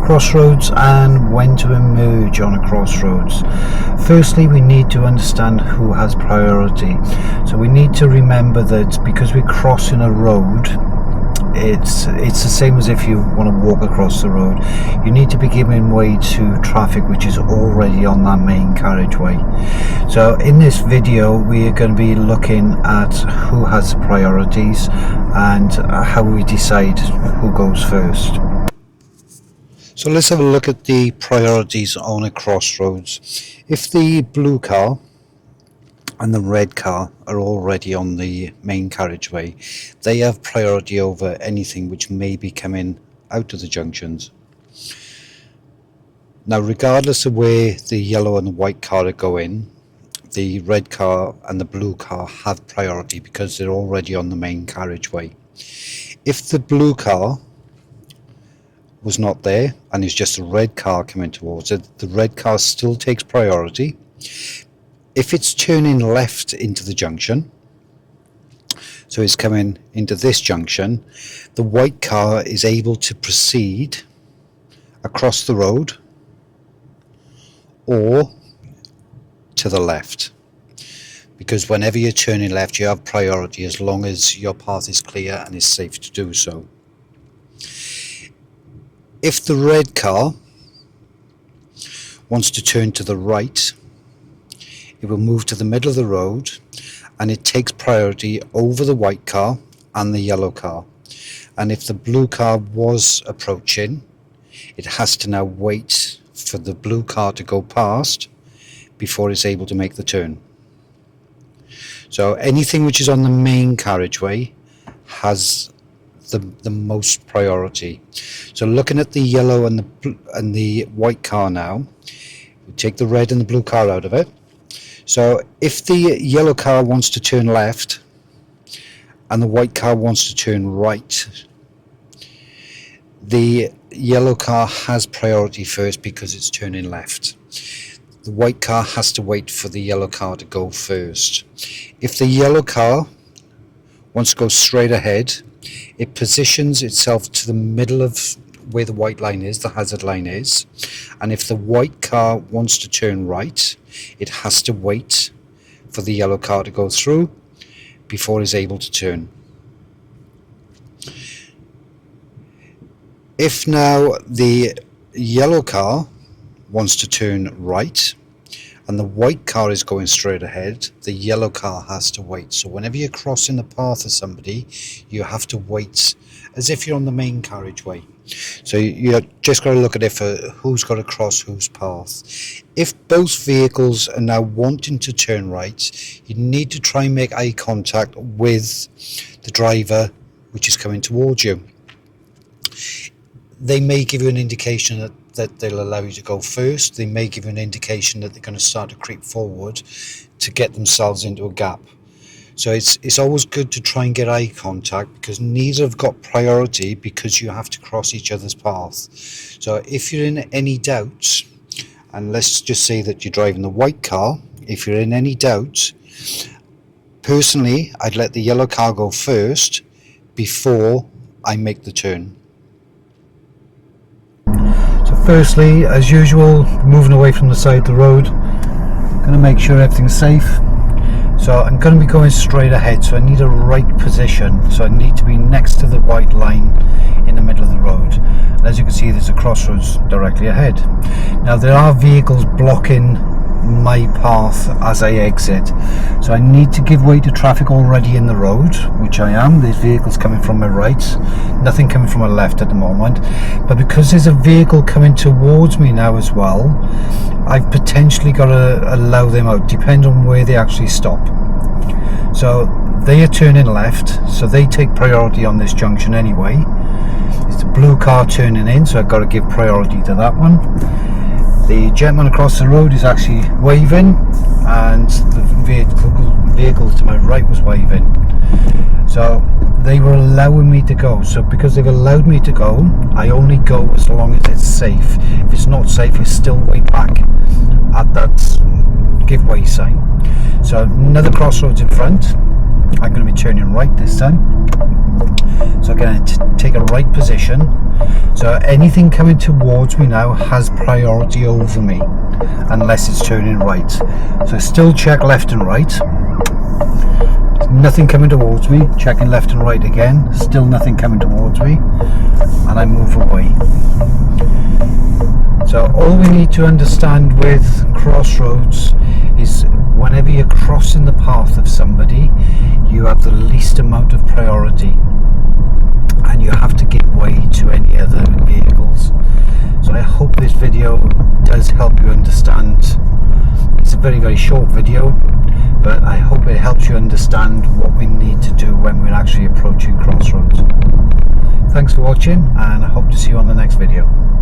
crossroads and when to emerge on a crossroads. Firstly, we need to understand who has priority. So we need to remember that because we're crossing a road, it's the same as if you want to walk across the road. You need to be giving way to traffic which is already on that main carriageway. So in this video we are going to be looking at who has priorities and how we decide who goes first. So let's have a look at the priorities on a crossroads. If the blue car and the red car are already on the main carriageway, they have priority over anything which may be coming out of the junctions. Now, regardless of where the yellow and the white car are going, the red car and the blue car have priority because they're already on the main carriageway. If the blue car was not there and it's just a red car coming towards it, the red car still takes priority. If it's turning left into the junction, so it's coming into this junction, the white car is able to proceed across the road or to the left, because whenever you're turning left you have priority as long as your path is clear and is safe to do so. If the red car wants to turn to the right, it will move to the middle of the road and it takes priority over the white car and the yellow car. And if the blue car was approaching, it has to now wait for the blue car to go past before it's able to make the turn. So anything which is on the main carriageway has the most priority. So looking at the yellow and the white car now, we take the red and the blue car out of it. So if the yellow car wants to turn left and the white car wants to turn right, the yellow car has priority first because it's turning left. The white car has to wait for the yellow car to go first. If the yellow car wants to go straight ahead, it positions itself to the middle of where the white line is, the hazard line is, and if the white car wants to turn right, it has to wait for the yellow car to go through before it's able to turn. If now the yellow car wants to turn right and the white car is going straight ahead, the yellow car has to wait. So whenever you're crossing the path of somebody, you have to wait as if you're on the main carriageway. So you're just got to look at it for who's got to cross whose path. If both vehicles are now wanting to turn right, you need to try and make eye contact with the driver which is coming towards you. They may give you an indication that they'll allow you to go first. They may give you an indication that they're going to start to creep forward to get themselves into a gap. So it's always good to try and get eye contact because neither have got priority because you have to cross each other's path. So if you're in any doubt, and let's just say that you're driving the white car, if you're in any doubt, personally I'd let the yellow car go first before I make the turn. So firstly, as usual, moving away from the side of the road, going to make sure everything's safe. So I'm going to be going straight ahead, so I need a right position. So I need to be next to the white line in the middle of the road. And as you can see, there's a crossroads directly ahead. Now there are vehicles blocking my path as I exit, so I need to give way to traffic already in the road, which I am. There's vehicles coming from my right, nothing coming from my left at the moment, but because there's a vehicle coming towards me now as well, I've potentially got to allow them out depending on where they actually stop. So they are turning left, so they take priority on this junction anyway. It's a blue car turning in, so I've got to give priority to that one. The gentleman across the road is actually waving and the vehicle to my right was waving. So they were allowing me to go. So because they've allowed me to go, I only go as long as it's safe. If it's not safe, it's still way back at that give way sign. So another crossroads in front. I'm going to be turning right this time. So I'm going to take a right position. So anything coming towards me now has priority over me, unless it's turning right. So still check left and right. Nothing coming towards me, checking left and right again, still nothing coming towards me, and I move away. So all we need to understand with Crossroads is whenever you're crossing the path of somebody, you have the least amount of priority and you have to give way to any other vehicles. So I hope this video does help you understand. It's a very, very short video, but I hope it helps you understand what we need to do when we're actually approaching Crossroads. Thanks for watching, and I hope to see you on the next video.